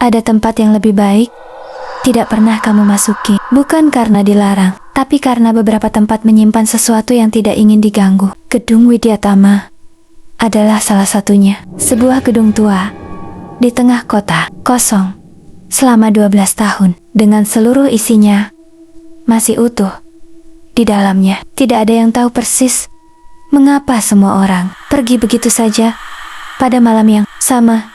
ada tempat yang lebih baik tidak pernah kamu masuki. Bukan karena dilarang, tapi karena beberapa tempat menyimpan sesuatu yang tidak ingin diganggu. Gedung Widyatama adalah salah satunya. Sebuah gedung tua di tengah kota, kosong selama 12 tahun, dengan seluruh isinya masih utuh. Di dalamnya tidak ada yang tahu persis mengapa semua orang pergi begitu saja pada malam yang sama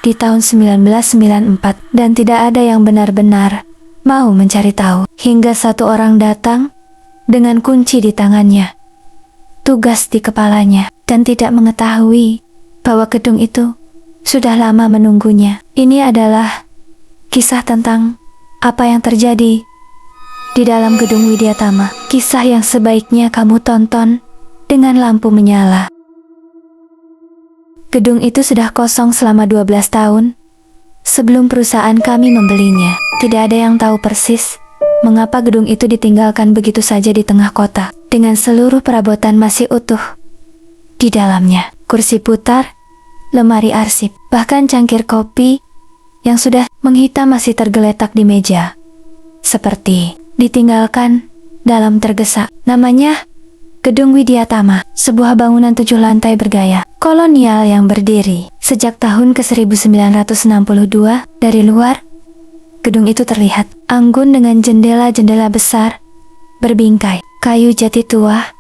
di tahun 1994, dan tidak ada yang benar-benar mau mencari tahu, hingga satu orang datang dengan kunci di tangannya, tugas di kepalanya, dan tidak mengetahui bahwa gedung itu sudah lama menunggunya. Ini adalah kisah tentang apa yang terjadi di dalam gedung Widyatama. Kisah yang sebaiknya kamu tonton dengan lampu menyala. Gedung itu sudah kosong selama 12 tahun sebelum perusahaan kami membelinya. Tidak ada yang tahu persis mengapa gedung itu ditinggalkan begitu saja di tengah kota, dengan seluruh perabotan masih utuh di dalamnya. Kursi putar, lemari arsip, bahkan cangkir kopi yang sudah menghitam masih tergeletak di meja, seperti ditinggalkan dalam tergesa. Namanya Gedung Widyatama, sebuah bangunan 7 lantai bergaya kolonial yang berdiri sejak tahun ke-1962. Dari luar, gedung itu terlihat anggun dengan jendela-jendela besar berbingkai kayu jati tua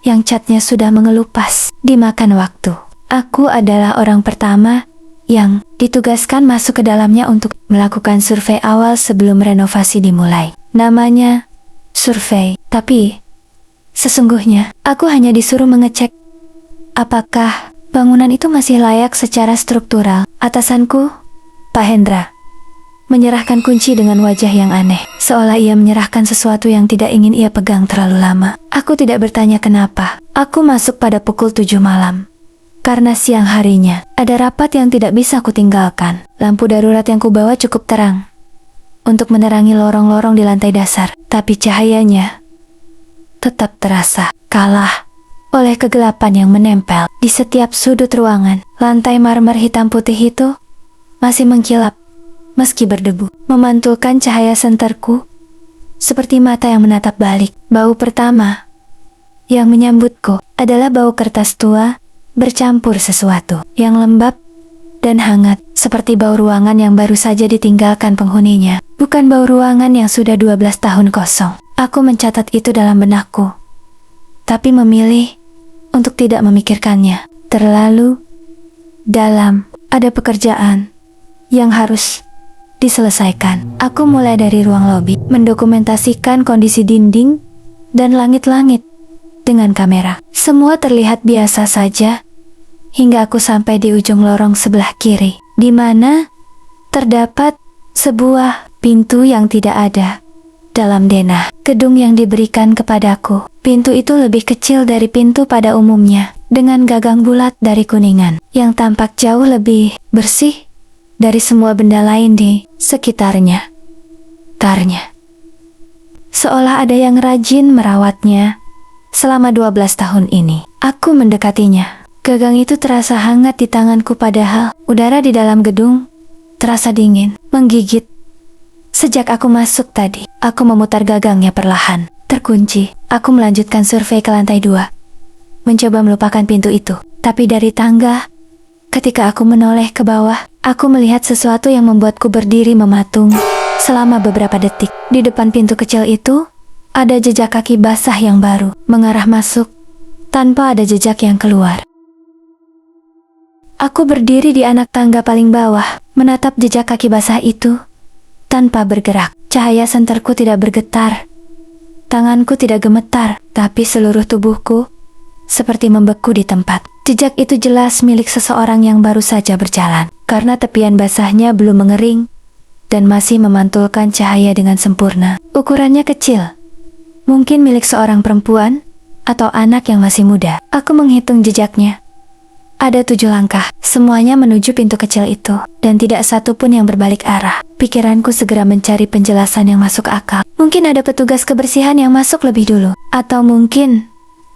yang catnya sudah mengelupas dimakan waktu. Aku adalah orang pertama yang ditugaskan masuk ke dalamnya untuk melakukan survei awal sebelum renovasi dimulai. Namanya survei, tapi sesungguhnya aku hanya disuruh mengecek apakah bangunan itu masih layak secara struktural. Atasanku, Pak Hendra, menyerahkan kunci dengan wajah yang aneh, seolah ia menyerahkan sesuatu yang tidak ingin ia pegang terlalu lama. Aku tidak bertanya kenapa. Aku masuk pada pukul 7 malam. Karena siang harinya ada rapat yang tidak bisa kutinggalkan. Lampu darurat yang kubawa cukup terang untuk menerangi lorong-lorong di lantai dasar, tapi cahayanya tetap terasa kalah oleh kegelapan yang menempel di setiap sudut ruangan. Lantai marmer hitam putih itu masih mengkilap meski berdebu, memantulkan cahaya senterku seperti mata yang menatap balik. Bau pertama yang menyambutku adalah bau kertas tua bercampur sesuatu yang lembab dan hangat, seperti bau ruangan yang baru saja ditinggalkan penghuninya, bukan bau ruangan yang sudah 12 tahun kosong. Aku mencatat itu dalam benakku, tapi memilih untuk tidak memikirkannya terlalu dalam. Ada pekerjaan yang harus diselesaikan. Aku mulai dari ruang lobi, mendokumentasikan kondisi dinding dan langit-langit dengan kamera. Semua terlihat biasa saja hingga aku sampai di ujung lorong sebelah kiri, di mana terdapat sebuah pintu yang tidak ada dalam denah gedung yang diberikan kepadaku. Pintu itu lebih kecil dari pintu pada umumnya, dengan gagang bulat dari kuningan yang tampak jauh lebih bersih dari semua benda lain di sekitarnya. Tarnya seolah ada yang rajin merawatnya selama 12 tahun ini. Aku mendekatinya. Gagang itu terasa hangat di tanganku, padahal udara di dalam gedung terasa dingin, menggigit. Sejak aku masuk tadi, aku memutar gagangnya perlahan. Terkunci. Aku melanjutkan survei ke lantai 2, mencoba melupakan pintu itu. Tapi dari tangga, ketika aku menoleh ke bawah, aku melihat sesuatu yang membuatku berdiri mematung selama beberapa detik. Di depan pintu kecil itu, ada jejak kaki basah yang baru mengarah masuk tanpa ada jejak yang keluar. Aku berdiri di anak tangga paling bawah, menatap jejak kaki basah itu tanpa bergerak. Cahaya senterku tidak bergetar, tanganku tidak gemetar, tapi seluruh tubuhku seperti membeku di tempat. Jejak itu jelas milik seseorang yang baru saja berjalan, karena tepian basahnya belum mengering dan masih memantulkan cahaya dengan sempurna. Ukurannya kecil, mungkin milik seorang perempuan atau anak yang masih muda. Aku menghitung jejaknya. Ada 7 langkah, semuanya menuju pintu kecil itu, dan tidak satu pun yang berbalik arah. Pikiranku segera mencari penjelasan yang masuk akal. Mungkin ada petugas kebersihan yang masuk lebih dulu, atau mungkin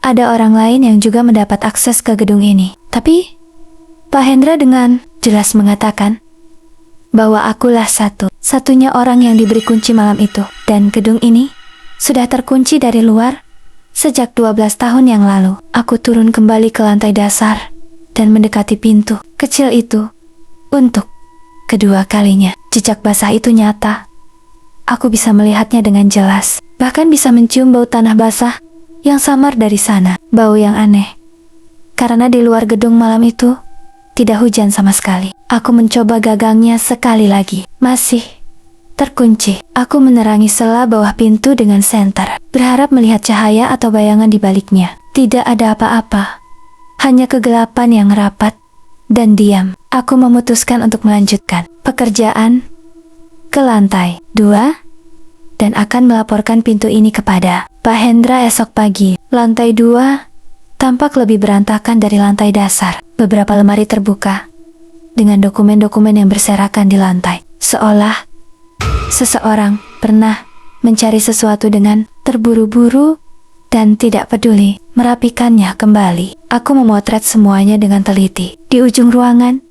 ada orang lain yang juga mendapat akses ke gedung ini. Tapi Pak Hendra dengan jelas mengatakan bahwa akulah satu-satunya orang yang diberi kunci malam itu. Dan gedung ini sudah terkunci dari luar sejak 12 tahun yang lalu. Aku turun kembali ke lantai dasar dan mendekati pintu kecil itu untuk kedua kalinya. Jejak basah itu nyata. Aku bisa melihatnya dengan jelas. Bahkan bisa mencium bau tanah basah yang samar dari sana. Bau yang aneh. Karena di luar gedung malam itu tidak hujan sama sekali. Aku mencoba gagangnya sekali lagi. Masih terkunci. Aku menerangi sela bawah pintu dengan senter, berharap melihat cahaya atau bayangan di baliknya. Tidak ada apa-apa. Hanya kegelapan yang rapat dan diam. Aku memutuskan untuk melanjutkan pekerjaan ke lantai 2 dan akan melaporkan pintu ini kepada Pak Hendra esok pagi. Lantai 2 tampak lebih berantakan dari lantai dasar. Beberapa lemari terbuka dengan dokumen-dokumen yang berserakan di lantai, seolah seseorang pernah mencari sesuatu dengan terburu-buru dan tidak peduli merapikannya kembali. Aku memotret semuanya dengan teliti. Di ujung ruangan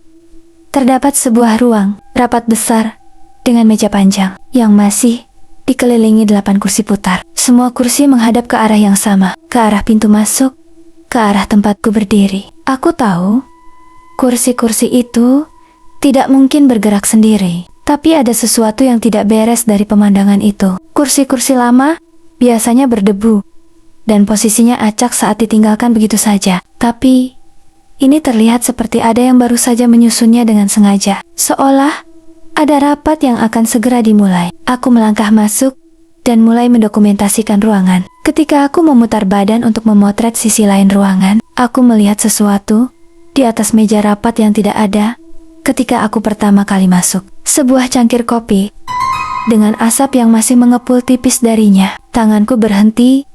terdapat sebuah ruang rapat besar dengan meja panjang yang masih dikelilingi 8 kursi putar. Semua kursi menghadap ke arah yang sama, ke arah pintu masuk, ke arah tempatku berdiri. Aku tahu kursi-kursi itu tidak mungkin bergerak sendiri, tapi ada sesuatu yang tidak beres dari pemandangan itu. Kursi-kursi lama biasanya berdebu dan posisinya acak saat ditinggalkan begitu saja. Tapi ini terlihat seperti ada yang baru saja menyusunnya dengan sengaja, seolah ada rapat yang akan segera dimulai. Aku melangkah masuk dan mulai mendokumentasikan ruangan. Ketika aku memutar badan untuk memotret sisi lain ruangan, aku melihat sesuatu di atas meja rapat yang tidak ada ketika aku pertama kali masuk. Sebuah cangkir kopi dengan asap yang masih mengepul tipis darinya. Tanganku berhenti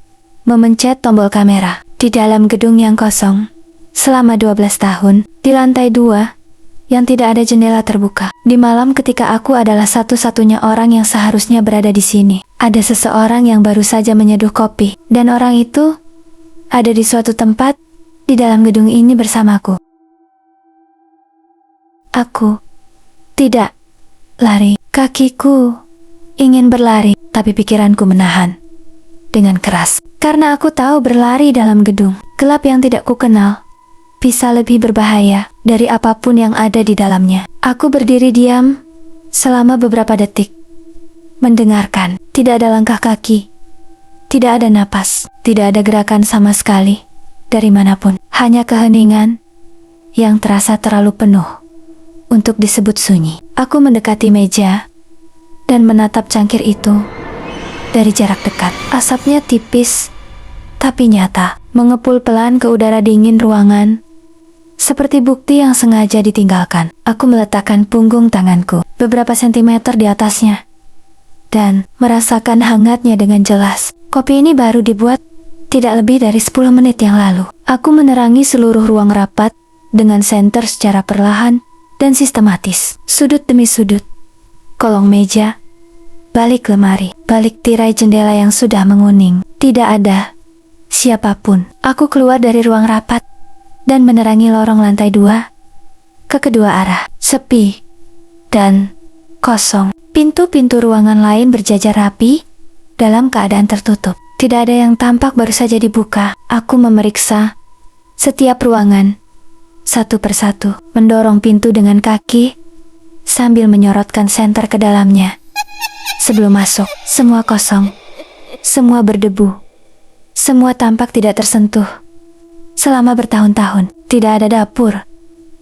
memencet tombol kamera. Di dalam gedung yang kosong selama 12 tahun, di lantai 2 yang tidak ada jendela terbuka. Di malam ketika aku adalah satu-satunya orang yang seharusnya berada di sini, ada seseorang yang baru saja menyeduh kopi, dan orang itu ada di suatu tempat di dalam gedung ini bersamaku. Aku tidak lari. Kakiku ingin berlari, tapi pikiranku menahan dengan keras. Karena aku tahu berlari dalam gedung gelap yang tidak kukenal bisa lebih berbahaya dari apapun yang ada di dalamnya. Aku berdiri diam selama beberapa detik, mendengarkan. Tidak ada langkah kaki, tidak ada napas, tidak ada gerakan sama sekali dari manapun. Hanya keheningan yang terasa terlalu penuh untuk disebut sunyi. Aku mendekati meja dan menatap cangkir itu dari jarak dekat. Asapnya tipis tapi nyata, mengepul pelan ke udara dingin ruangan, seperti bukti yang sengaja ditinggalkan. Aku meletakkan punggung tanganku beberapa sentimeter di atasnya dan merasakan hangatnya dengan jelas. Kopi ini baru dibuat tidak lebih dari 10 menit yang lalu. Aku menerangi seluruh ruang rapat dengan senter secara perlahan dan sistematis. Sudut demi sudut, kolong meja, balik lemari, balik tirai jendela yang sudah menguning. Tidak ada siapapun. Aku keluar dari ruang rapat dan menerangi lorong lantai 2 ke kedua arah. Sepi dan kosong. Pintu-pintu ruangan lain berjajar rapi dalam keadaan tertutup. Tidak ada yang tampak baru saja dibuka. Aku memeriksa setiap ruangan satu persatu, mendorong pintu dengan kaki sambil menyorotkan senter ke dalamnya. Sebelum masuk, semua kosong, semua berdebu, semua tampak tidak tersentuh. Selama bertahun-tahun, tidak ada dapur,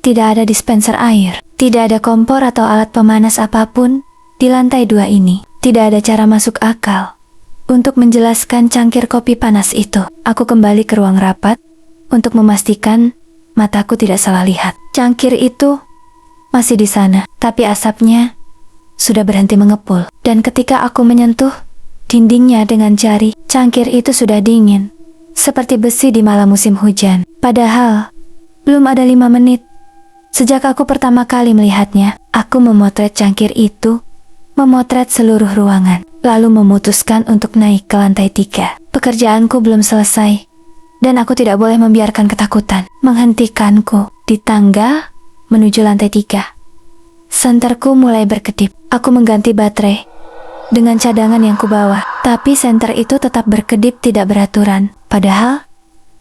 tidak ada dispenser air, tidak ada kompor atau alat pemanas apapun di lantai 2 ini. Tidak ada cara masuk akal untuk menjelaskan cangkir kopi panas itu. Aku kembali ke ruang rapat untuk memastikan mataku tidak salah lihat. Cangkir itu masih di sana, tapi asapnya sudah berhenti mengepul. Dan ketika aku menyentuh dindingnya dengan jari, cangkir itu sudah dingin, seperti besi di malam musim hujan. Padahal belum ada 5 menit sejak aku pertama kali melihatnya. Aku memotret cangkir itu, memotret seluruh ruangan, lalu memutuskan untuk naik ke lantai 3. Pekerjaanku belum selesai, dan aku tidak boleh membiarkan ketakutan menghentikanku di tangga menuju lantai 3. Senterku mulai berkedip. Aku mengganti baterai dengan cadangan yang kubawa, tapi senter itu tetap berkedip tidak beraturan. Padahal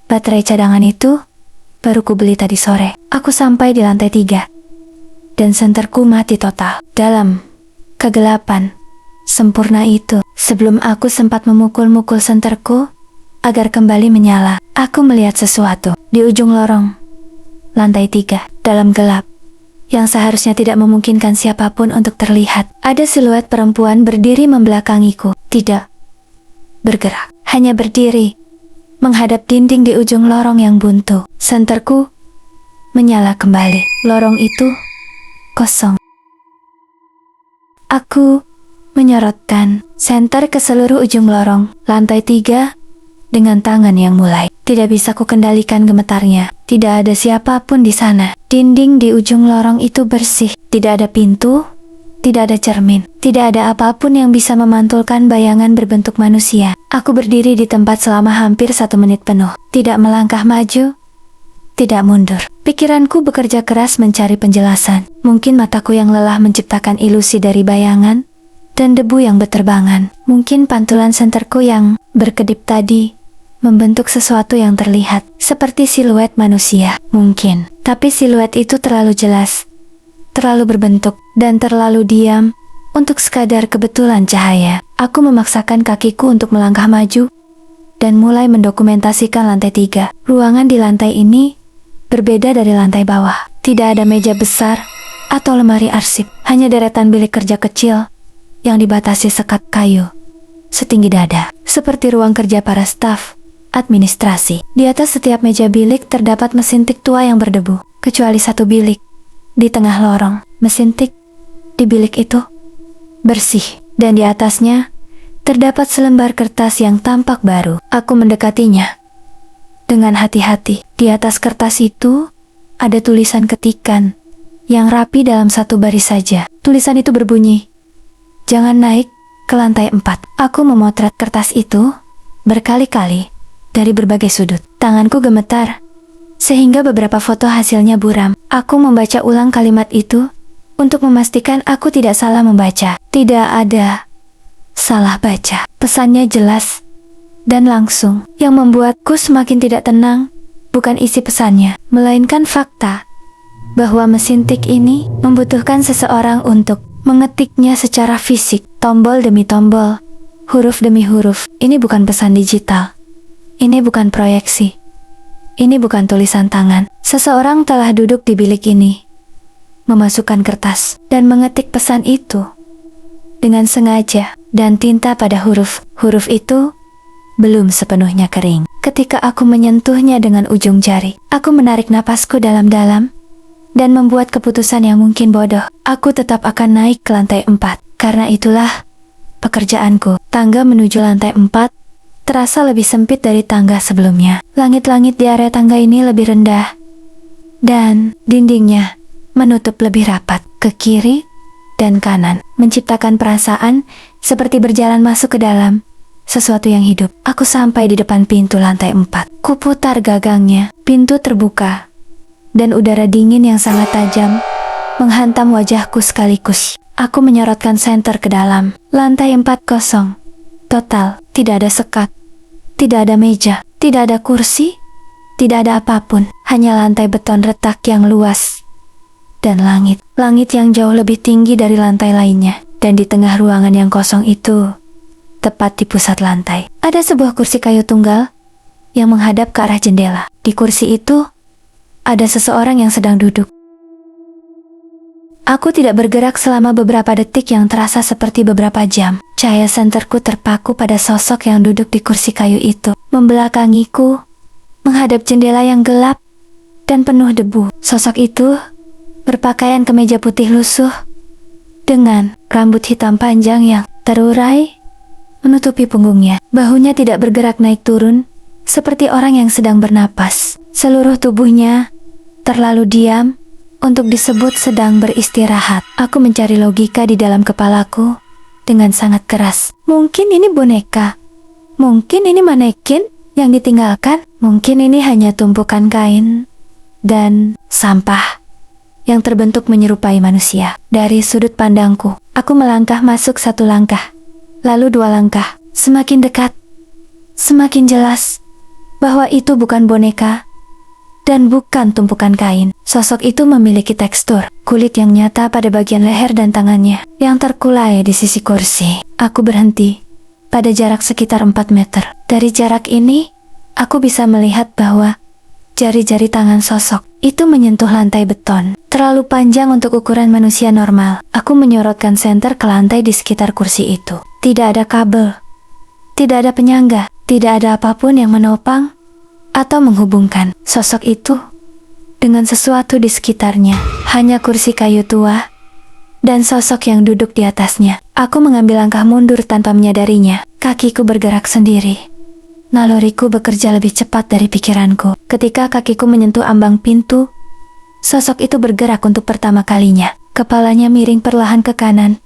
baterai cadangan itu baru kubeli tadi sore. Aku sampai di lantai 3 dan senterku mati total. Dalam kegelapan sempurna itu, sebelum aku sempat memukul-mukul senterku agar kembali menyala, aku melihat sesuatu di ujung lorong lantai 3 dalam gelap yang seharusnya tidak memungkinkan siapapun untuk terlihat. Ada siluet perempuan berdiri membelakangiku, tidak bergerak, hanya berdiri menghadap dinding di ujung lorong yang buntu. Senterku menyala kembali. Lorong itu kosong. Aku menyorotkan senter ke seluruh ujung lorong lantai 3 dengan tangan yang mulai tidak bisa kukendalikan gemetarnya. Tidak ada siapapun di sana. Dinding di ujung lorong itu bersih. Tidak ada pintu, tidak ada cermin, tidak ada apapun yang bisa memantulkan bayangan berbentuk manusia. Aku berdiri di tempat selama hampir 1 menit penuh. Tidak melangkah maju, tidak mundur. Pikiranku bekerja keras mencari penjelasan. Mungkin mataku yang lelah menciptakan ilusi dari bayangan dan debu yang berterbangan. Mungkin pantulan senterku yang berkedip tadi membentuk sesuatu yang terlihat seperti siluet manusia. Mungkin, tapi siluet itu terlalu jelas, terlalu berbentuk, dan terlalu diam untuk sekadar kebetulan cahaya. Aku memaksakan kakiku untuk melangkah maju dan mulai mendokumentasikan lantai 3. Ruangan di lantai ini berbeda dari lantai bawah. Tidak ada meja besar atau lemari arsip, hanya deretan bilik kerja kecil yang dibatasi sekat kayu setinggi dada, seperti ruang kerja para staf administrasi. Di atas setiap meja bilik terdapat mesin tik tua yang berdebu, kecuali satu bilik di tengah lorong. Mesin tik di bilik itu bersih, dan di atasnya terdapat selembar kertas yang tampak baru. Aku mendekatinya dengan hati-hati. Di atas kertas itu ada tulisan ketikan yang rapi dalam satu baris saja. Tulisan itu berbunyi, "Jangan naik ke lantai 4. Aku memotret kertas itu berkali-kali dari berbagai sudut. Tanganku gemetar sehingga beberapa foto hasilnya buram. Aku membaca ulang kalimat itu untuk memastikan aku tidak salah membaca. Tidak ada salah baca. Pesannya jelas dan langsung. Yang membuatku semakin tidak tenang bukan isi pesannya, melainkan fakta bahwa mesin tik ini membutuhkan seseorang untuk mengetiknya secara fisik, tombol demi tombol, huruf demi huruf. Ini bukan pesan digital. Ini bukan proyeksi. Ini bukan tulisan tangan. Seseorang telah duduk di bilik ini, memasukkan kertas, dan mengetik pesan itu dengan sengaja dan tinta pada huruf. Huruf itu belum sepenuhnya kering. Ketika aku menyentuhnya dengan ujung jari, aku menarik napasku dalam-dalam dan membuat keputusan yang mungkin bodoh. Aku tetap akan naik ke lantai 4. Karena itulah pekerjaanku. Tangga menuju lantai 4 terasa lebih sempit dari tangga sebelumnya. Langit-langit di area tangga ini lebih rendah, dan dindingnya menutup lebih rapat ke kiri dan kanan, menciptakan perasaan seperti berjalan masuk ke dalam sesuatu yang hidup. Aku sampai di depan pintu lantai 4. Kuputar gagangnya. Pintu terbuka, dan udara dingin yang sangat tajam menghantam wajahku sekaligus. Aku menyorotkan senter ke dalam. Lantai 4 kosong. Total, tidak ada sekat, tidak ada meja, tidak ada kursi, tidak ada apapun. Hanya lantai beton retak yang luas dan langit. Langit yang jauh lebih tinggi dari lantai lainnya. Dan di tengah ruangan yang kosong itu, tepat di pusat lantai, ada sebuah kursi kayu tunggal yang menghadap ke arah jendela. Di kursi itu, ada seseorang yang sedang duduk. Aku tidak bergerak selama beberapa detik yang terasa seperti beberapa jam. Cahaya senterku terpaku pada sosok yang duduk di kursi kayu itu, membelakangiku, menghadap jendela yang gelap dan penuh debu. Sosok itu berpakaian kemeja putih lusuh dengan rambut hitam panjang yang terurai menutupi punggungnya. Bahunya tidak bergerak naik turun, seperti orang yang sedang bernapas. Seluruh tubuhnya terlalu diam untuk disebut sedang beristirahat. Aku mencari logika di dalam kepalaku dengan sangat keras. Mungkin ini boneka. Mungkin ini manekin yang ditinggalkan. Mungkin ini hanya tumpukan kain dan sampah yang terbentuk menyerupai manusia. Dari sudut pandangku, aku melangkah masuk 1 langkah, lalu 2 langkah. Semakin dekat, semakin jelas bahwa itu bukan boneka dan bukan tumpukan kain. Sosok itu memiliki tekstur kulit yang nyata pada bagian leher dan tangannya yang terkulai di sisi kursi. Aku berhenti pada jarak sekitar 4 meter. Dari jarak ini, aku bisa melihat bahwa jari-jari tangan sosok itu menyentuh lantai beton. Terlalu panjang untuk ukuran manusia normal. Aku menyorotkan senter ke lantai di sekitar kursi itu. Tidak ada kabel, tidak ada penyangga, tidak ada apapun yang menopang atau menghubungkan sosok itu dengan sesuatu di sekitarnya. Hanya kursi kayu tua dan sosok yang duduk di atasnya. Aku mengambil langkah mundur tanpa menyadarinya. Kakiku bergerak sendiri. Naluriku bekerja lebih cepat dari pikiranku. Ketika kakiku menyentuh ambang pintu, sosok itu bergerak untuk pertama kalinya. Kepalanya miring perlahan ke kanan.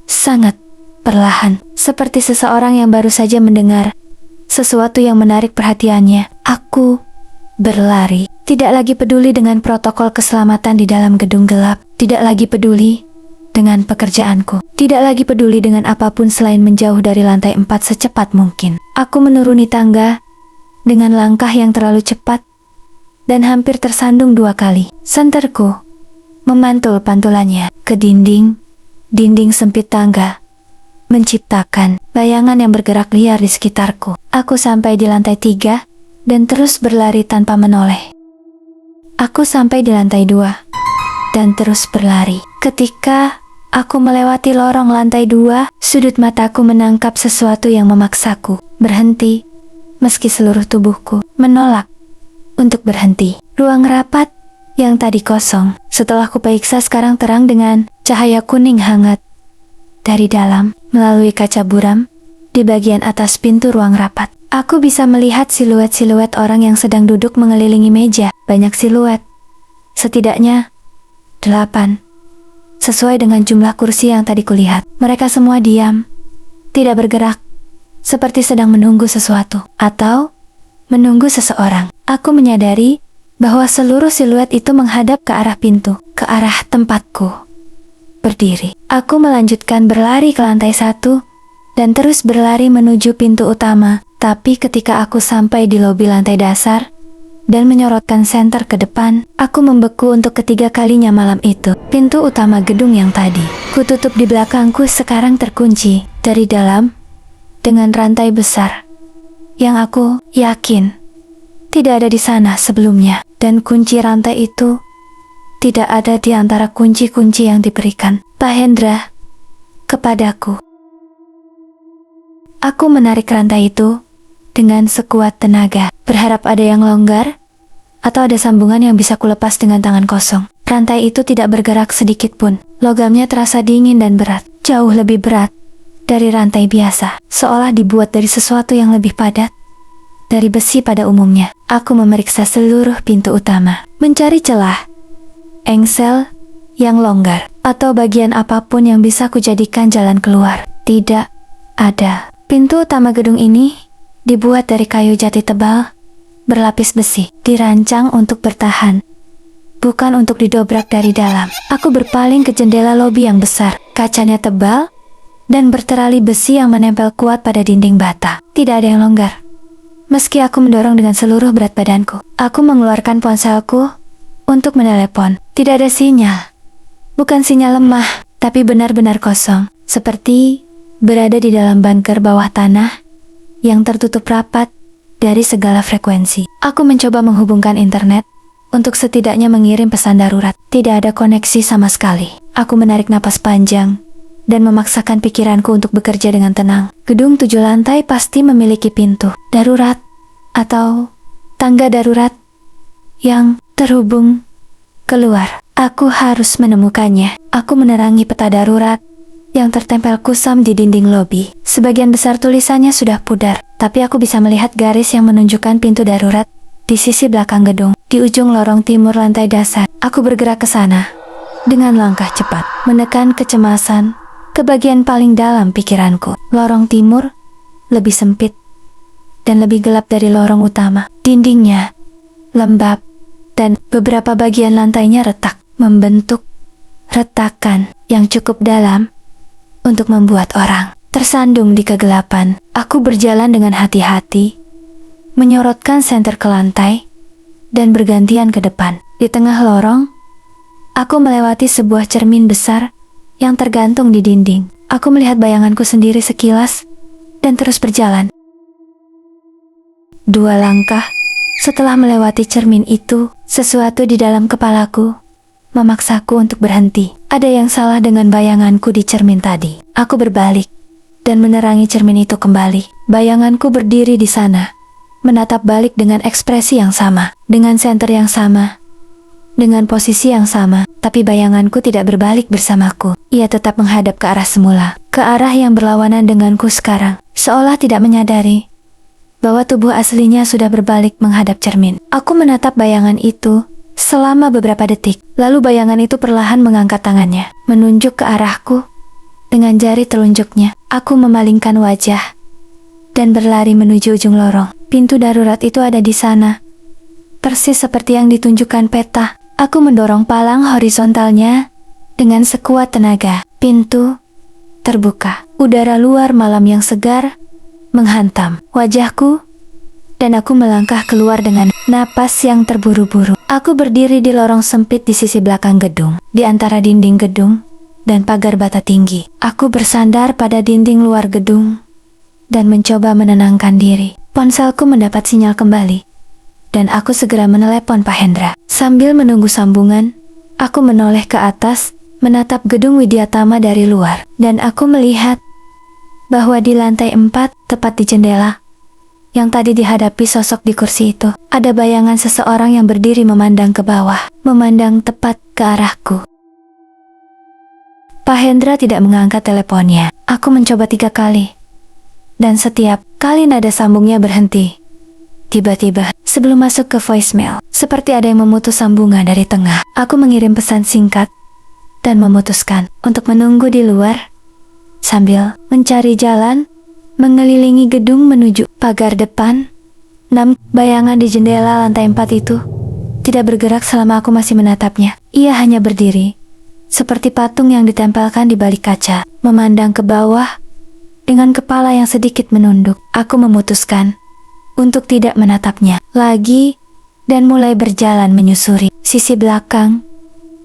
Sangat perlahan, seperti seseorang yang baru saja mendengar sesuatu yang menarik perhatiannya. Aku berlari, tidak lagi peduli dengan protokol keselamatan di dalam gedung gelap, tidak lagi peduli dengan pekerjaanku, tidak lagi peduli dengan apapun selain menjauh dari lantai 4 secepat mungkin. Aku menuruni tangga dengan langkah yang terlalu cepat dan hampir tersandung 2 kali. Senterku memantul pantulannya ke dinding sempit tangga, menciptakan bayangan yang bergerak liar di sekitarku. Aku sampai di lantai 3 dan terus berlari tanpa menoleh. Aku sampai di lantai 2 dan terus berlari. Ketika aku melewati lorong lantai 2, sudut mataku menangkap sesuatu yang memaksaku berhenti, meski seluruh tubuhku menolak untuk berhenti. Ruang rapat yang tadi kosong, setelah kuperiksa sekarang terang dengan cahaya kuning hangat dari dalam. Melalui kaca buram di bagian atas pintu ruang rapat, aku bisa melihat siluet-siluet orang yang sedang duduk mengelilingi meja. Banyak siluet, setidaknya 8, sesuai dengan jumlah kursi yang tadi kulihat. Mereka semua diam, tidak bergerak, seperti sedang menunggu sesuatu atau menunggu seseorang. Aku menyadari bahwa seluruh siluet itu menghadap ke arah pintu, ke arah tempatku berdiri. Aku melanjutkan berlari ke lantai 1 dan terus berlari menuju pintu utama. Tapi ketika aku sampai di lobi lantai dasar dan menyorotkan senter ke depan, aku membeku untuk ketiga kalinya malam itu. Pintu utama gedung yang tadi kututup di belakangku sekarang terkunci dari dalam dengan rantai besar yang aku yakin tidak ada di sana sebelumnya. Dan kunci rantai itu tidak ada di antara kunci-kunci yang diberikan Pak Hendra kepadaku. Aku menarik rantai itu dengan sekuat tenaga, berharap ada yang longgar atau ada sambungan yang bisa kulepas dengan tangan kosong. Rantai itu tidak bergerak sedikit pun. Logamnya terasa dingin dan berat, jauh lebih berat dari rantai biasa, seolah dibuat dari sesuatu yang lebih padat dari besi pada umumnya. Aku memeriksa seluruh pintu utama, mencari celah, engsel yang longgar, atau bagian apapun yang bisa kujadikan jalan keluar. Tidak ada. Pintu utama gedung ini dibuat dari kayu jati tebal, berlapis besi, dirancang untuk bertahan, bukan untuk didobrak dari dalam. Aku berpaling ke jendela lobi yang besar, kacanya tebal, dan berterali besi yang menempel kuat pada dinding bata. Tidak ada yang longgar. Meski aku mendorong dengan seluruh berat badanku, aku mengeluarkan ponselku untuk menelepon. Tidak ada sinyal. Bukan sinyal lemah, tapi benar-benar kosong, seperti berada di dalam bunker bawah tanah yang tertutup rapat dari segala frekuensi. Aku mencoba menghubungkan internet untuk setidaknya mengirim pesan darurat. Tidak ada koneksi sama sekali. Aku menarik napas panjang dan memaksakan pikiranku untuk bekerja dengan tenang. Gedung 7 lantai pasti memiliki pintu darurat atau tangga darurat yang terhubung keluar. Aku harus menemukannya. Aku menerangi peta darurat yang tertempel kusam di dinding lobi. Sebagian besar tulisannya sudah pudar, tapi aku bisa melihat garis yang menunjukkan pintu darurat di sisi belakang gedung, di ujung lorong timur lantai dasar. Aku bergerak ke sana dengan langkah cepat, menekan kecemasan ke bagian paling dalam pikiranku. Lorong timur lebih sempit dan lebih gelap dari lorong utama. Dindingnya lembab dan beberapa bagian lantainya retak. membentuk retakan yang cukup dalam untuk membuat orang tersandung di kegelapan. Aku berjalan dengan hati-hati, menyorotkan senter ke lantai, dan bergantian ke depan. Di tengah lorong, aku melewati sebuah cermin besar yang tergantung di dinding. Aku melihat bayanganku sendiri sekilas, dan terus berjalan. 2 langkah setelah melewati cermin itu, sesuatu di dalam kepalaku memaksaku untuk berhenti. Ada yang salah dengan bayanganku di cermin tadi. Aku berbalik dan menerangi cermin itu kembali. Bayanganku berdiri di sana, menatap balik dengan ekspresi yang sama, dengan senter yang sama, dengan posisi yang sama. Tapi bayanganku tidak berbalik bersamaku. Ia tetap menghadap ke arah semula, ke arah yang berlawanan denganku sekarang, seolah tidak menyadari bahwa tubuh aslinya sudah berbalik menghadap cermin. Aku menatap bayangan itu selama beberapa detik, lalu bayangan itu perlahan mengangkat tangannya, menunjuk ke arahku. Dengan jari telunjuknya, aku memalingkan wajah dan berlari menuju ujung lorong. Pintu darurat itu ada di sana, persis seperti yang ditunjukkan peta. Aku mendorong palang horizontalnya dengan sekuat tenaga. Pintu terbuka. Udara luar malam yang segar menghantam wajahku, dan aku melangkah keluar dengan napas yang terburu-buru. Aku berdiri di lorong sempit di sisi belakang gedung, di antara dinding gedung dan pagar bata tinggi. Aku bersandar pada dinding luar gedung dan mencoba menenangkan diri. Ponselku mendapat sinyal kembali, dan aku segera menelepon Pak Hendra. Sambil menunggu sambungan, aku menoleh ke atas, menatap gedung Widyatama dari luar, dan aku melihat bahwa di lantai 4, tepat di jendela yang tadi dihadapi sosok di kursi itu, ada bayangan seseorang yang berdiri memandang ke bawah, memandang tepat ke arahku. Pak Hendra tidak mengangkat teleponnya. Aku mencoba 3 kali, dan setiap kali nada sambungnya berhenti. Tiba-tiba, sebelum masuk ke voicemail, seperti ada yang memutus sambungan dari tengah. Aku mengirim pesan singkat dan memutuskan untuk menunggu di luar sambil mencari jalan mengelilingi gedung menuju pagar depan. 6. Bayangan di jendela lantai 4 itu tidak bergerak selama aku masih menatapnya. Ia hanya berdiri seperti patung yang ditempelkan di balik kaca, memandang ke bawah dengan kepala yang sedikit menunduk. Aku memutuskan untuk tidak menatapnya lagi dan mulai berjalan menyusuri sisi belakang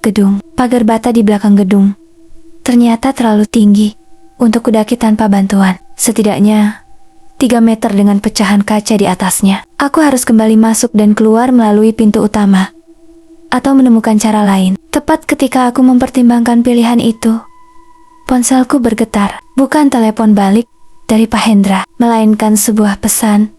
gedung. Pagar bata di belakang gedung ternyata terlalu tinggi untuk kudaki tanpa bantuan. Setidaknya 3 meter dengan pecahan kaca di atasnya. Aku harus kembali masuk dan keluar melalui pintu utama, atau menemukan cara lain. Tepat ketika aku mempertimbangkan pilihan itu, ponselku bergetar. Bukan telepon balik dari Pak Hendra, melainkan sebuah pesan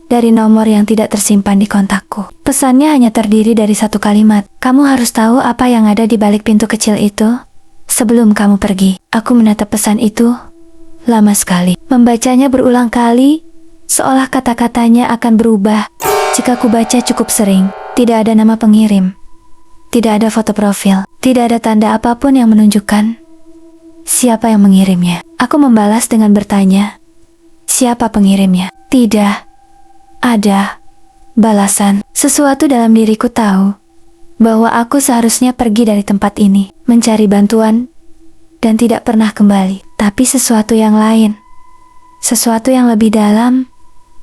dari nomor yang tidak tersimpan di kontakku. Pesannya hanya terdiri dari 1 kalimat. Kamu harus tahu apa yang ada di balik pintu kecil itu sebelum kamu pergi. Aku menatap pesan itu lama sekali, membacanya berulang kali, seolah kata-katanya akan berubah jika ku baca cukup sering. Tidak ada nama pengirim, tidak ada foto profil, tidak ada tanda apapun yang menunjukkan siapa yang mengirimnya. Aku membalas dengan bertanya, siapa pengirimnya? Tidak ada balasan. Sesuatu dalam diriku tahu bahwa aku seharusnya pergi dari tempat ini, mencari bantuan, dan tidak pernah kembali. Tapi sesuatu yang lain, sesuatu yang lebih dalam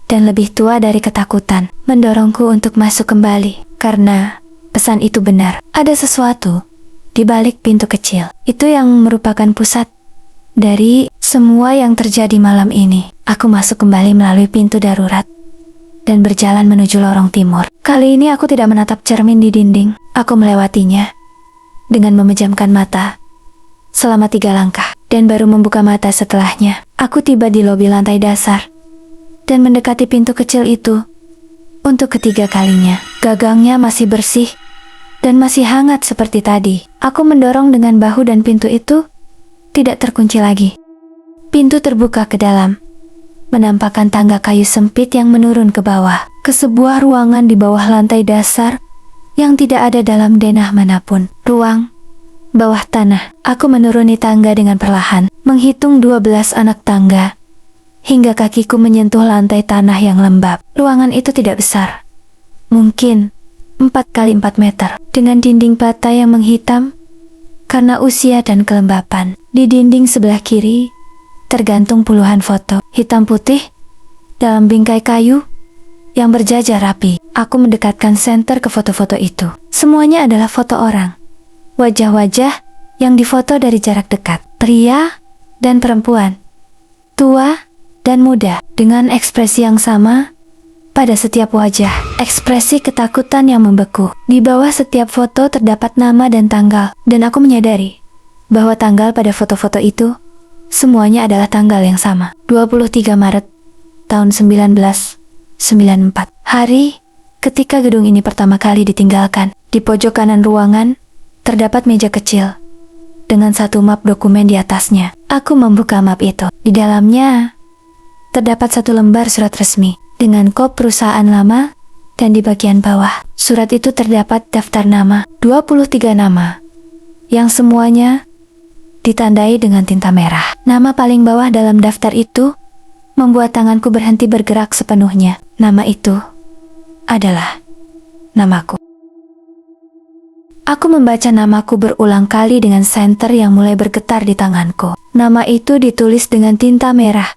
dan lebih tua dari ketakutan, mendorongku untuk masuk kembali. Karena pesan itu benar, ada sesuatu di balik pintu kecil itu yang merupakan pusat dari semua yang terjadi malam ini. Aku masuk kembali melalui pintu darurat dan berjalan menuju lorong timur. Kali ini aku tidak menatap cermin di dinding. Aku melewatinya dengan memejamkan mata selama 3 langkah, dan baru membuka mata setelahnya. Aku tiba di lobi lantai dasar dan mendekati pintu kecil itu untuk ketiga kalinya. Gagangnya masih bersih dan masih hangat seperti tadi. Aku mendorong dengan bahu dan pintu itu tidak terkunci lagi. Pintu terbuka ke dalam, menampakkan tangga kayu sempit yang menurun ke bawah, ke sebuah ruangan di bawah lantai dasar yang tidak ada dalam denah manapun. Ruang bawah tanah. Aku menuruni tangga dengan perlahan, menghitung 12 anak tangga, hingga kakiku menyentuh lantai tanah yang lembab. Ruangan itu tidak besar. Mungkin 4x4 meter, dengan dinding bata yang menghitam karena usia dan kelembapan. Di dinding sebelah kiri tergantung puluhan foto hitam putih dalam bingkai kayu yang berjajar rapi. Aku mendekatkan senter ke foto-foto itu. Semuanya adalah foto orang. Wajah-wajah yang difoto dari jarak dekat. Pria dan perempuan. Tua dan muda. Dengan ekspresi yang sama pada setiap wajah. Ekspresi ketakutan yang membeku. Di bawah setiap foto terdapat nama dan tanggal. Dan aku menyadari bahwa tanggal pada foto-foto itu semuanya adalah tanggal yang sama. 23 Maret tahun 1994. Hari ketika gedung ini pertama kali ditinggalkan. Di pojok kanan ruangan terdapat meja kecil dengan satu map dokumen di atasnya. Aku membuka map itu. Di dalamnya terdapat satu lembar surat resmi dengan kod perusahaan lama, dan di bagian bawah surat itu terdapat daftar nama, 23 nama yang semuanya ditandai dengan tinta merah. Nama paling bawah dalam daftar itu membuat tanganku berhenti bergerak sepenuhnya. Nama itu adalah namaku. Aku membaca namaku berulang kali dengan senter yang mulai bergetar di tanganku. Nama itu ditulis dengan tinta merah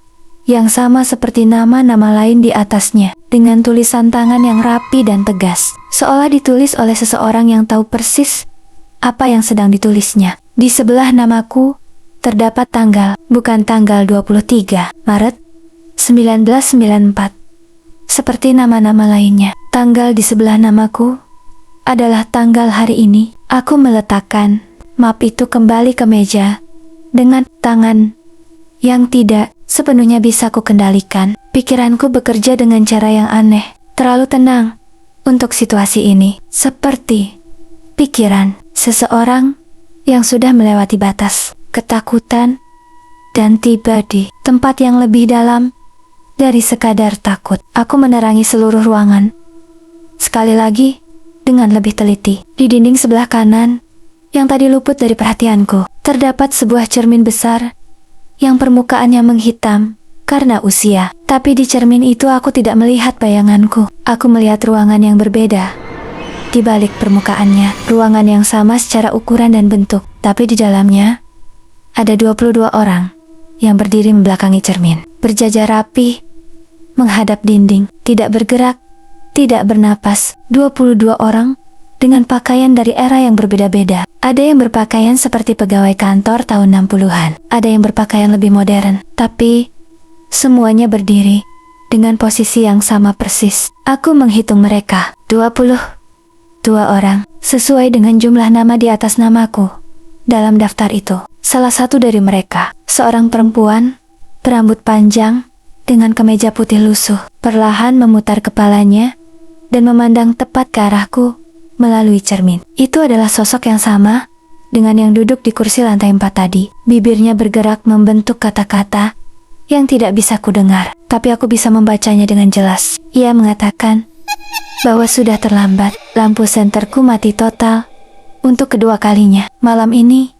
yang sama seperti nama-nama lain di atasnya, dengan tulisan tangan yang rapi dan tegas, seolah ditulis oleh seseorang yang tahu persis apa yang sedang ditulisnya. Di sebelah namaku terdapat tanggal, bukan tanggal 23 Maret 1994. Seperti nama-nama lainnya, tanggal di sebelah namaku adalah tanggal hari ini. Aku meletakkan map itu kembali ke meja dengan tangan yang tidak sepenuhnya bisa ku kendalikan. Pikiranku bekerja dengan cara yang aneh, terlalu tenang untuk situasi ini, seperti pikiran seseorang yang sudah melewati batas ketakutan dan tiba di tempat yang lebih dalam dari sekadar takut. Aku menerangi seluruh ruangan sekali lagi dengan lebih teliti. Di dinding sebelah kanan yang tadi luput dari perhatianku terdapat sebuah cermin besar yang permukaannya menghitam karena usia. Tapi di cermin itu aku tidak melihat bayanganku. Aku melihat ruangan yang berbeda di balik permukaannya. Ruangan yang sama secara ukuran dan bentuk, tapi di dalamnya ada 22 orang yang berdiri membelakangi cermin, berjajar rapi menghadap dinding, tidak bergerak, tidak bernapas. 22 orang dengan pakaian dari era yang berbeda-beda. Ada yang berpakaian seperti pegawai kantor tahun 60-an. Ada yang berpakaian lebih modern. Tapi semuanya berdiri dengan posisi yang sama persis. Aku menghitung mereka. 22 orang. Sesuai dengan jumlah nama di atas namaku dalam daftar itu. Salah satu dari mereka, seorang perempuan berambut panjang dengan kemeja putih lusuh, perlahan memutar kepalanya dan memandang tepat ke arahku melalui cermin. Itu adalah sosok yang sama dengan yang duduk di kursi lantai 4 tadi. Bibirnya bergerak membentuk kata-kata yang tidak bisa kudengar, tapi aku bisa membacanya dengan jelas. Ia mengatakan bahwa sudah terlambat. Lampu senterku mati total untuk kedua kalinya malam ini,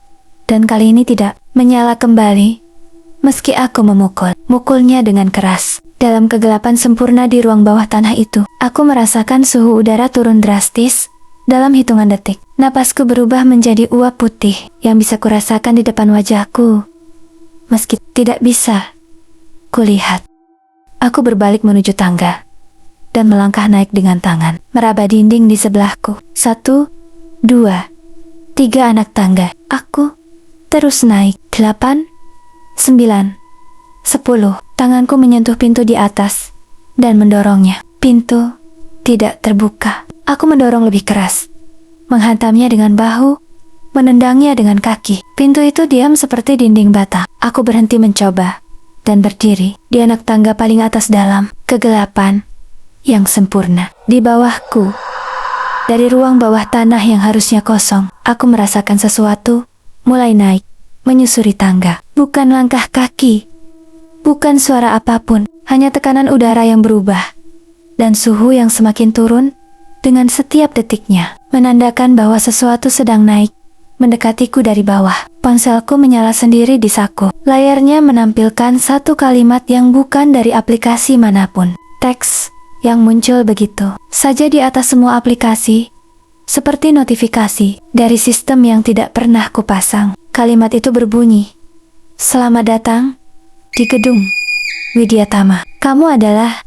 dan kali ini tidak menyala kembali meski aku mukulnya dengan keras. Dalam kegelapan sempurna di ruang bawah tanah itu, aku merasakan suhu udara turun drastis dalam hitungan detik. Napasku berubah menjadi uap putih yang bisa kurasakan di depan wajahku, meski tidak bisa kulihat. Aku berbalik menuju tangga dan melangkah naik dengan tangan, meraba dinding di sebelahku. 1, 2, 3 anak tangga. Aku terus naik. 8, 9, 10. Tanganku menyentuh pintu di atas dan mendorongnya. Pintu tidak terbuka. Aku mendorong lebih keras, menghantamnya dengan bahu, menendangnya dengan kaki. Pintu itu diam seperti dinding bata. Aku berhenti mencoba dan berdiri di anak tangga paling atas dalam kegelapan yang sempurna. Di bawahku, dari ruang bawah tanah yang harusnya kosong, aku merasakan sesuatu mulai naik, menyusuri tangga. Bukan langkah kaki, bukan suara apapun, hanya tekanan udara yang berubah dan suhu yang semakin turun dengan setiap detiknya, menandakan bahwa sesuatu sedang naik, mendekatiku dari bawah. Ponselku menyala sendiri di saku. Layarnya menampilkan satu kalimat yang bukan dari aplikasi manapun. Teks yang muncul begitu saja di atas semua aplikasi, seperti notifikasi dari sistem yang tidak pernah kupasang. Kalimat itu berbunyi, "Selamat datang di gedung Widyatama. Kamu adalah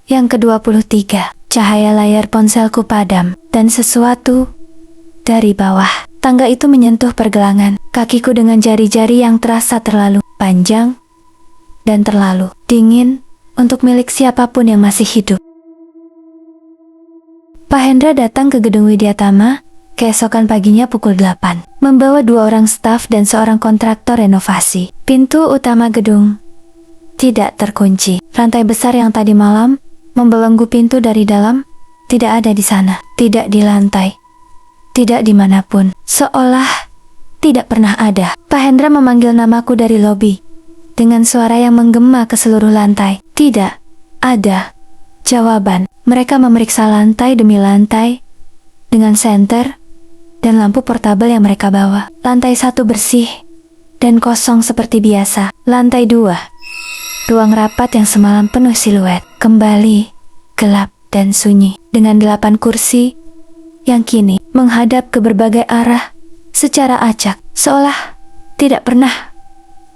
yang ke-23. Cahaya layar ponselku padam, dan sesuatu dari bawah tangga itu menyentuh pergelangan kakiku dengan jari-jari yang terasa terlalu panjang dan terlalu dingin untuk milik siapapun yang masih hidup. Pak Hendra datang ke gedung Widyatama keesokan paginya pukul 8, membawa 2 orang staf dan seorang kontraktor renovasi. Pintu utama gedung tidak terkunci. Rantai besar yang tadi malam membelenggu pintu dari dalam tidak ada di sana, tidak di lantai, tidak dimanapun, seolah tidak pernah ada. Pak Hendra memanggil namaku dari lobi dengan suara yang menggema ke seluruh lantai. Tidak ada jawaban. Mereka memeriksa lantai demi lantai dengan senter dan lampu portabel yang mereka bawa. Lantai 1 bersih dan kosong seperti biasa. Lantai 2, ruang rapat yang semalam penuh siluet, kembali gelap dan sunyi, dengan 8 kursi yang kini menghadap ke berbagai arah secara acak, seolah tidak pernah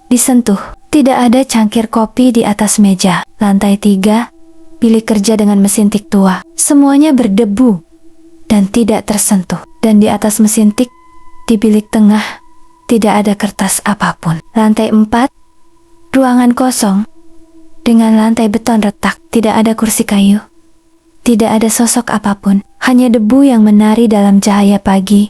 disentuh. Tidak ada cangkir kopi di atas meja. Lantai 3, bilik kerja dengan mesin tik tua. Semuanya berdebu dan tidak tersentuh. Dan di atas mesin tik, di bilik tengah, tidak ada kertas apapun. Lantai 4, ruangan kosong dengan lantai beton retak. Tidak ada kursi kayu, tidak ada sosok apapun, hanya debu yang menari dalam cahaya pagi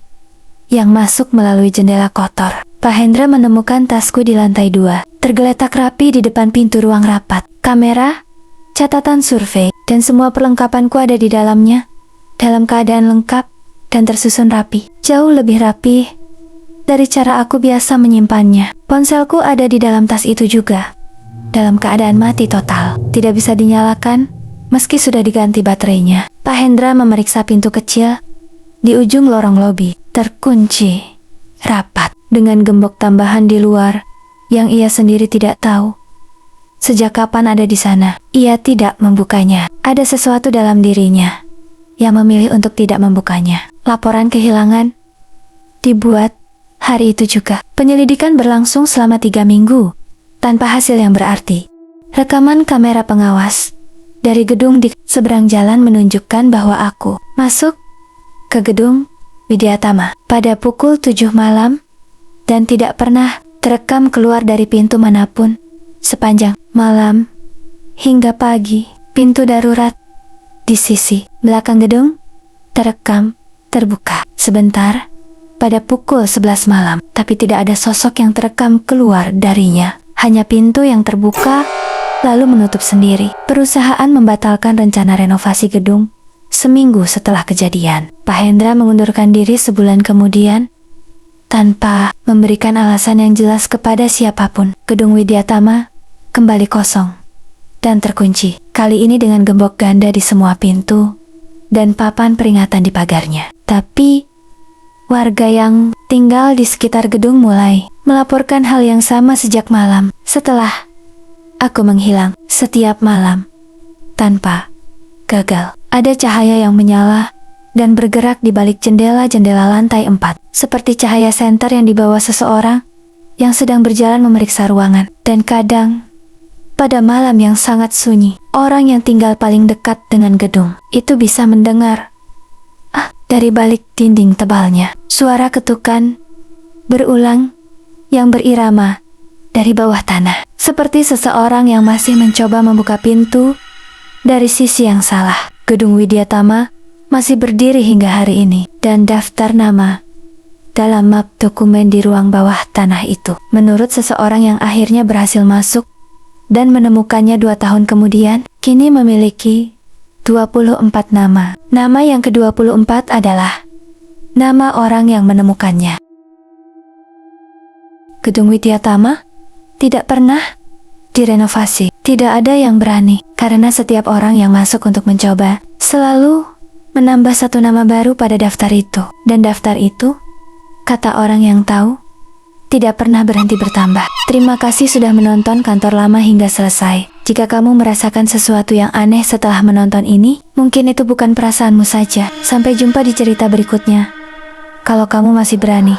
yang masuk melalui jendela kotor. Pak Hendra menemukan tasku di lantai 2, tergeletak rapi di depan pintu ruang rapat. Kamera, catatan survei, dan semua perlengkapanku ada di dalamnya, dalam keadaan lengkap dan tersusun rapi. Jauh lebih rapi dari cara aku biasa menyimpannya. Ponselku ada di dalam tas itu juga, dalam keadaan mati total, tidak bisa dinyalakan meski sudah diganti baterainya. Pak Hendra memeriksa pintu kecil di ujung lorong lobi, terkunci rapat dengan gembok tambahan di luar yang ia sendiri tidak tahu sejak kapan ada di sana. Ia tidak membukanya. Ada sesuatu dalam dirinya yang memilih untuk tidak membukanya. Laporan kehilangan dibuat hari itu juga. Penyelidikan berlangsung selama 3 minggu tanpa hasil yang berarti. Rekaman kamera pengawas dari gedung di seberang jalan menunjukkan bahwa aku masuk ke gedung Widyatama pada pukul 7 malam dan tidak pernah terekam keluar dari pintu manapun sepanjang malam hingga pagi. Pintu darurat di sisi belakang gedung terekam terbuka sebentar pada pukul 11 malam, tapi tidak ada sosok yang terekam keluar darinya. Hanya pintu yang terbuka lalu menutup sendiri. Perusahaan membatalkan rencana renovasi gedung seminggu setelah kejadian. Pak Hendra mengundurkan diri sebulan kemudian tanpa memberikan alasan yang jelas kepada siapapun. Gedung Widyatama kembali kosong dan terkunci, kali ini dengan gembok ganda di semua pintu dan papan peringatan di pagarnya. Tapi warga yang tinggal di sekitar gedung mulai melaporkan hal yang sama sejak malam setelah aku menghilang. Setiap malam tanpa gagal, ada cahaya yang menyala dan bergerak di balik jendela-jendela lantai 4, seperti cahaya senter yang dibawa seseorang yang sedang berjalan memeriksa ruangan. Dan kadang, pada malam yang sangat sunyi, orang yang tinggal paling dekat dengan gedung itu bisa mendengar dari balik dinding tebalnya suara ketukan berulang yang berirama dari bawah tanah, seperti seseorang yang masih mencoba membuka pintu dari sisi yang salah. Gedung Widyatama masih berdiri hingga hari ini, dan daftar nama dalam map dokumen di ruang bawah tanah itu, menurut seseorang yang akhirnya berhasil masuk dan menemukannya 2 tahun kemudian, kini memiliki 24 nama. Nama yang ke-24 adalah nama orang yang menemukannya. Gedung Widyatama tidak pernah direnovasi. Tidak ada yang berani, karena setiap orang yang masuk untuk mencoba selalu menambah 1 nama baru pada daftar itu. Dan daftar itu, kata orang yang tahu, tidak pernah berhenti bertambah. Terima kasih sudah menonton Kantor Lama hingga selesai. Jika kamu merasakan sesuatu yang aneh setelah menonton ini, mungkin itu bukan perasaanmu saja. Sampai jumpa di cerita berikutnya. Kalau kamu masih berani.